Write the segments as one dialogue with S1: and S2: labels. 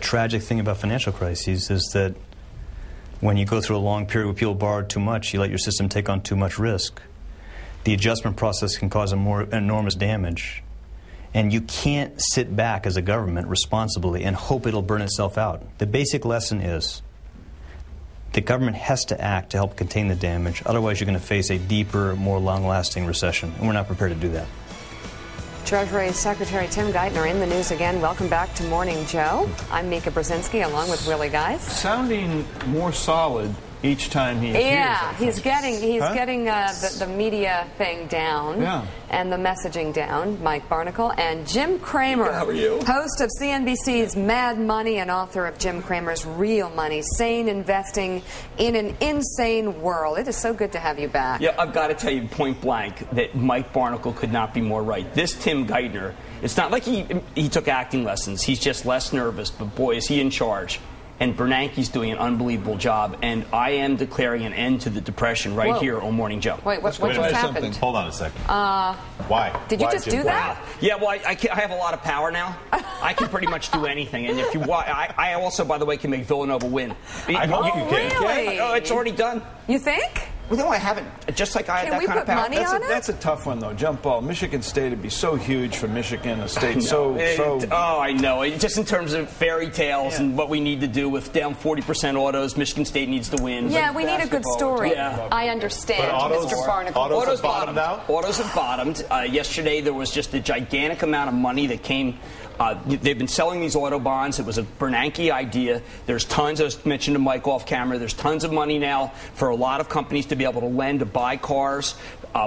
S1: tragic thing about financial crises is that when you go through a long period where people borrow too much, you let your system take on too much risk. The adjustment process can cause enormous damage. And you can't sit back as a government responsibly and hope it'll burn itself out. The basic lesson is the government has to act to help contain the damage. Otherwise, you're going to face a deeper, more long-lasting recession. And we're not prepared to do that.
S2: Treasury Secretary Tim Geithner in the news again. Welcome back to Morning Joe. I'm Mika Brzezinski along with Willie Guys.
S3: Sounding more solid each time he appears.
S2: Yeah, he's getting the media thing down and the messaging down. Mike Barnacle and Jim Cramer,
S4: how are you?
S2: Host of CNBC's Mad Money and author of Jim Cramer's Real Money, Sane Investing in an Insane World. It is so good to have you back.
S4: Yeah, I've got to tell you point blank that Mike Barnacle could not be more right. This Tim Geithner, it's not like he took acting lessons. He's just less nervous, but boy, is he in charge. And Bernanke's doing an unbelievable job, and I am declaring an end to the depression here on Morning Joe.
S2: Wait, what just happened?
S5: Hold on a second. Why?
S2: Did you just do that?
S4: Yeah, well, I have a lot of power now. I can pretty much do anything. And if you want, I also, by the way, can make Villanova win.
S5: I hope you can.
S2: Really?
S4: Oh, it's already done.
S2: You think?
S4: Well, no, I haven't. Just like I had that kind of power.
S2: Can we put money on it?
S3: That's a tough one, though. Jump ball. Michigan State would be so huge for Michigan, a state so...
S4: Oh, I know. Just in terms of fairy tales and what we need to do with down 40% autos, Michigan State needs to win.
S2: Yeah, we need a good story.
S4: Yeah.
S2: I understand, Mr. Barnacle.
S5: Autos have bottomed out?
S4: Autos have bottomed. Yesterday, there was just a gigantic amount of money that came... they've been selling these auto bonds. It was a Bernanke idea. There's tons, as mentioned to Mike off camera, there's tons of money now for a lot of companies to be able to lend to buy cars.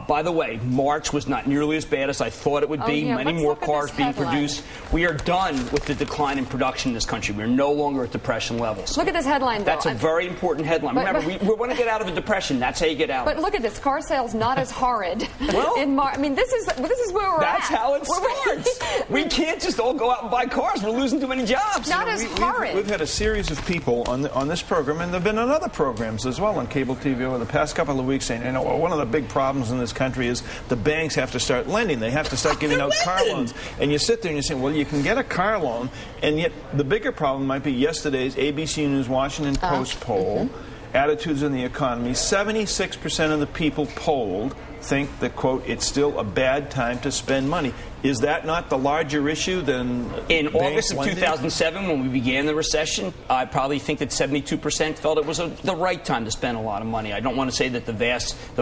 S4: By the way, March was not nearly as bad as I thought it would be. Many more cars being produced. We are done with the decline in production in this country. We're no longer at depression levels.
S2: Look at this headline, though.
S4: That's a very important headline. Remember, we want to get out of a depression. That's how you get out.
S2: But look at this. Car sales not as horrid.
S4: Well,
S2: in March. I mean, this is where we're
S4: that's
S2: at.
S4: That's how it starts. We can't just all go out and buy cars. We're losing too many jobs.
S2: Not as horrid.
S3: We've had a series of people on this program, and there have been on other programs as well on cable TV over the past couple of weeks saying, one of the big problems in this country is the banks have to start lending. They have to start giving out car loans. And you sit there and you say, well, you can get a car loan, and yet the bigger problem might be yesterday's ABC News Washington Post poll, attitudes in the economy. 76% of the people polled think that, quote, it's still a bad time to spend money. Is that not the larger issue than
S4: in August of 2007, when we began the recession? I probably think that 72% felt it was the right time to spend a lot of money. I don't want to say that the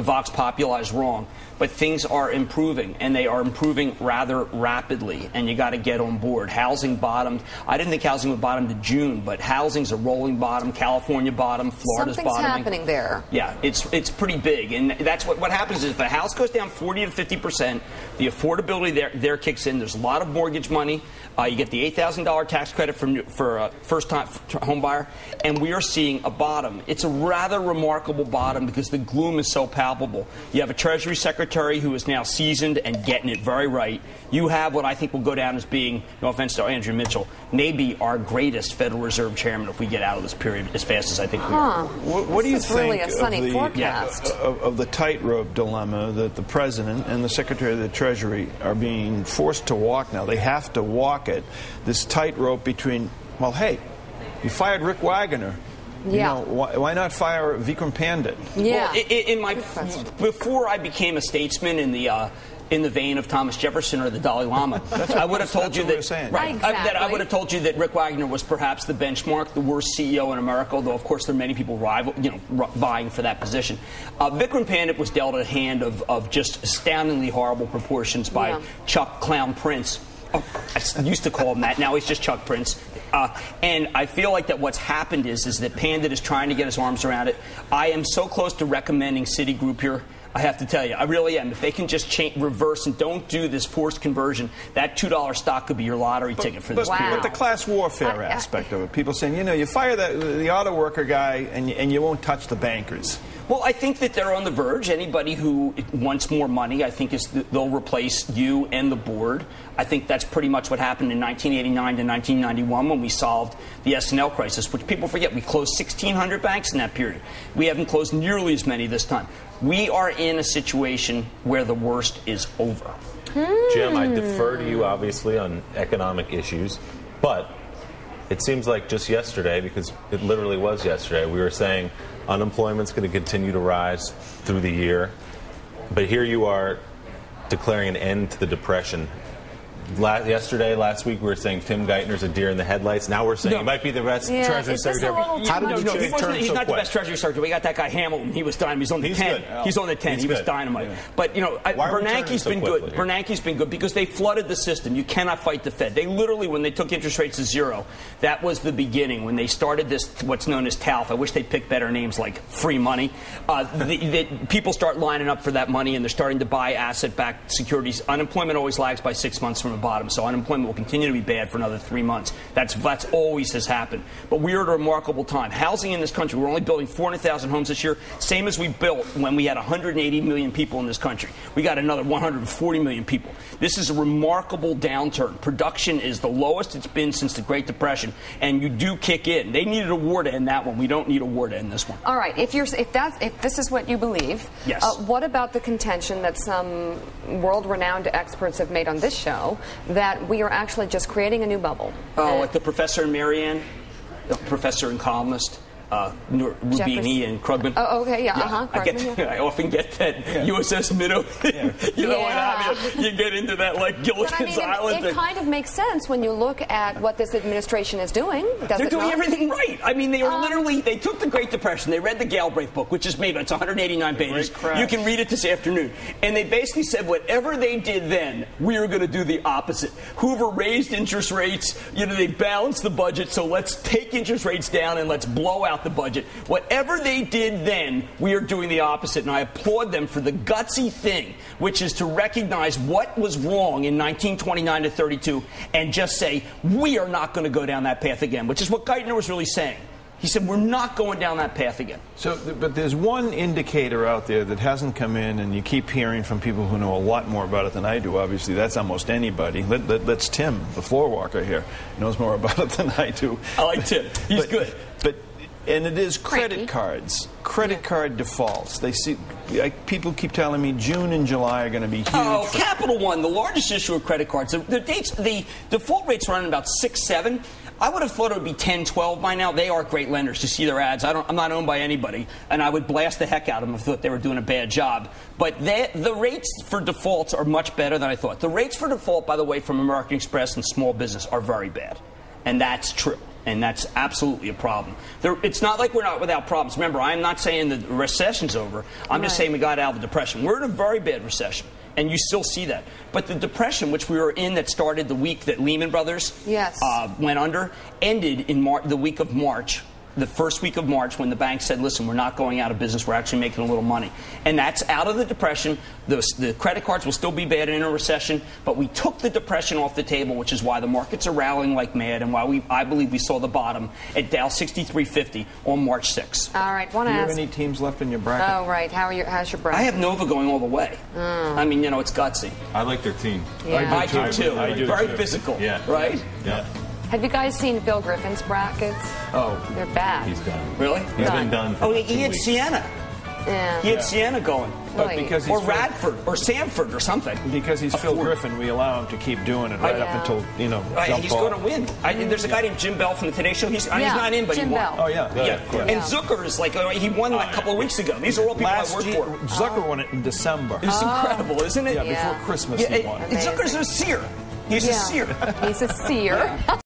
S4: Vox Populi is wrong, but things are improving, and they are improving rather rapidly, and you got to get on board. Housing bottomed. I didn't think housing would bottom to June, but housing's a rolling bottom. California bottom. Florida's
S2: Something's
S4: bottoming.
S2: happening there.
S4: Yeah, it's pretty big, and that's what happens is if a house goes down 40 to 50%, the affordability there kicks in. There's a lot of mortgage money. You get the $8,000 tax credit for a first-time home buyer, and we are seeing a bottom. It's a rather remarkable bottom because the gloom is so palpable. You have a Treasury Secretary who is now seasoned and getting it very right. You have what I think will go down as being, no offense to Andrew Mitchell, maybe our greatest Federal Reserve Chairman if we get out of this period as fast as I think we are.
S3: What do you think
S2: really a sunny forecast.
S3: of the tightrope dilemma that the President and the Secretary of the Treasury are being forced to walk now? They have to walk it. This tightrope between, well, hey, you fired Rick Wagner.
S2: Yeah.
S3: Why not fire Vikram Pandit?
S2: Yeah.
S4: Well, before I became a statesman in the vein of Thomas Jefferson or the Dalai Lama, I would have told you that.
S2: Right. Exactly.
S4: I would have told you that Rick Wagner was perhaps the benchmark, the worst CEO in America. Although of course there are many people vying for that position. Vikram Pandit was dealt a hand of just astoundingly horrible proportions by Chuck Clown Prince. Oh, I used to call him that. Now he's just Chuck Prince. And I feel like that what's happened is that Pandit is trying to get his arms around it. I am so close to recommending Citigroup here. I have to tell you, I really am. If they can just reverse and don't do this forced conversion, that $2 stock could be your lottery ticket for this period.
S3: But the class warfare aspect of it, people saying, you fire the auto worker guy and you won't touch the bankers.
S4: Well, I think that they're on the verge. Anybody who wants more money, I think they'll replace you and the board. I think that's pretty much what happened in 1989 to 1991 when we solved the S&L crisis, which people forget. We closed 1,600 banks in that period. We haven't closed nearly as many this time. We are in a situation where the worst is over.
S5: Jim, I defer to you, obviously, on economic issues, but it seems like just yesterday, because it literally was yesterday, we were saying unemployment's going to continue to rise through the year. But here you are declaring an end to the Depression. Last week, we were saying Tim Geithner's a deer in the headlights. Now we're saying he might be the best Treasury Secretary.
S4: How did you change turn
S5: He's
S4: not the best Treasury Secretary. We got that guy Hamilton. He was dynamite. He's on the 10.
S5: Good.
S4: He's on the 10. He was dynamite. Yeah. But, you know, Bernanke's been good. Bernanke's been good because they flooded the system. You cannot fight the Fed. They literally, when they took interest rates to zero, that was the beginning. When they started this, what's known as TALF, I wish they picked better names like free money. People start lining up for that money, and they're starting to buy asset-backed securities. Unemployment always lags by 6 months from the bottom, so unemployment will continue to be bad for another 3 months. That's always has happened. But we are at a remarkable time. Housing in this country, we're only building 400,000 homes this year, same as we built when we had 180 million people in this country. We got another 140 million people. This is a remarkable downturn. Production is the lowest it's been since the Great Depression, and you do kick in. They needed a war to end that one. We don't need a war to end this one.
S2: All right. If this is what you believe,
S4: yes.
S2: What about the contention that some world-renowned experts have made on this show that we are actually just creating a new bubble?
S4: Like the professor and Marianne, the professor and columnist, Rubini and Krugman.
S2: Oh, okay, yeah. Krugman,
S4: I often get that USS Minnow. You know what I mean? You get into that like Gilligan's Island.
S2: It kind of makes sense when you look at what this administration is doing.
S4: They're doing everything right. I mean, they are literally, they took the Great Depression, they read the Galbraith book, which is maybe, it's 189 pages. You can read it this afternoon. And they basically said whatever they did then, we are going to do the opposite. Hoover raised interest rates, they balanced the budget, so let's take interest rates down and let's blow out the budget. Whatever they did then, we are doing the opposite, and I applaud them for the gutsy thing, which is to recognize what was wrong in 1929 to 32 and just say, we are not going to go down that path again, which is what Geithner was really saying. He said, we're not going down that path again.
S3: So, but there's one indicator out there that hasn't come in, and you keep hearing from people who know a lot more about it than I do, obviously. That's almost anybody. That's Tim, the floor walker here. He knows more about it than I do.
S4: I like Tim. He's good.
S3: And it is credit cards, credit card defaults. They see, people keep telling me June and July are going to be huge.
S4: Oh, Capital One, the largest issue of credit cards. The default rates are running about 6, 7. I would have thought it would be 10, 12 by now. They are great lenders. To see their ads, I'm not owned by anybody, and I would blast the heck out of them if I thought they were doing a bad job. But the rates for defaults are much better than I thought. The rates for default, by the way, from American Express and small business are very bad, and that's true. And that's absolutely a problem. It's not like we're not without problems. Remember, I'm not saying the recession's over. I'm just saying we got out of the depression. We're in a very bad recession, and you still see that. But the depression, which we were in, that started the week that Lehman Brothers went under, ended in the week of March. The first week of March, when the bank said, listen, we're not going out of business, we're actually making a little money. And that's out of the depression. The credit cards will still be bad in a recession, but we took the depression off the table, which is why the markets are rallying like mad, and why I believe we saw the bottom at Dow 6350 on March 6th.
S2: All right, want to
S3: ask.
S2: ask.
S3: Do you have any teams left in your bracket?
S2: Oh, right. How's your bracket?
S4: I have Nova going all the way. I mean, it's gutsy.
S5: I like their team.
S2: Yeah.
S4: I do too. Very physical.
S5: Yeah.
S4: Right?
S5: Yeah.
S2: Have you guys seen Bill Griffin's brackets?
S3: Oh.
S2: They're bad.
S5: He's done.
S4: Really?
S5: He's been done for
S4: he had Sienna.
S2: Yeah.
S4: He had Sienna going.
S3: But because he's
S4: or Radford or Sanford or something.
S3: Because he's Phil Griffin, we allow him to keep doing it up until,
S4: he's going to win. There's a guy named Jim Bell from the Today Show. He's not in, but
S2: Jim
S4: he won.
S2: Bell.
S3: Oh, yeah.
S4: And Zucker is he won a couple of weeks ago. These are all people I work for.
S3: Zucker won it in December.
S4: It's incredible, isn't it?
S3: Yeah, before Christmas he won.
S4: Zucker's a seer. He's a seer.
S2: He's a seer.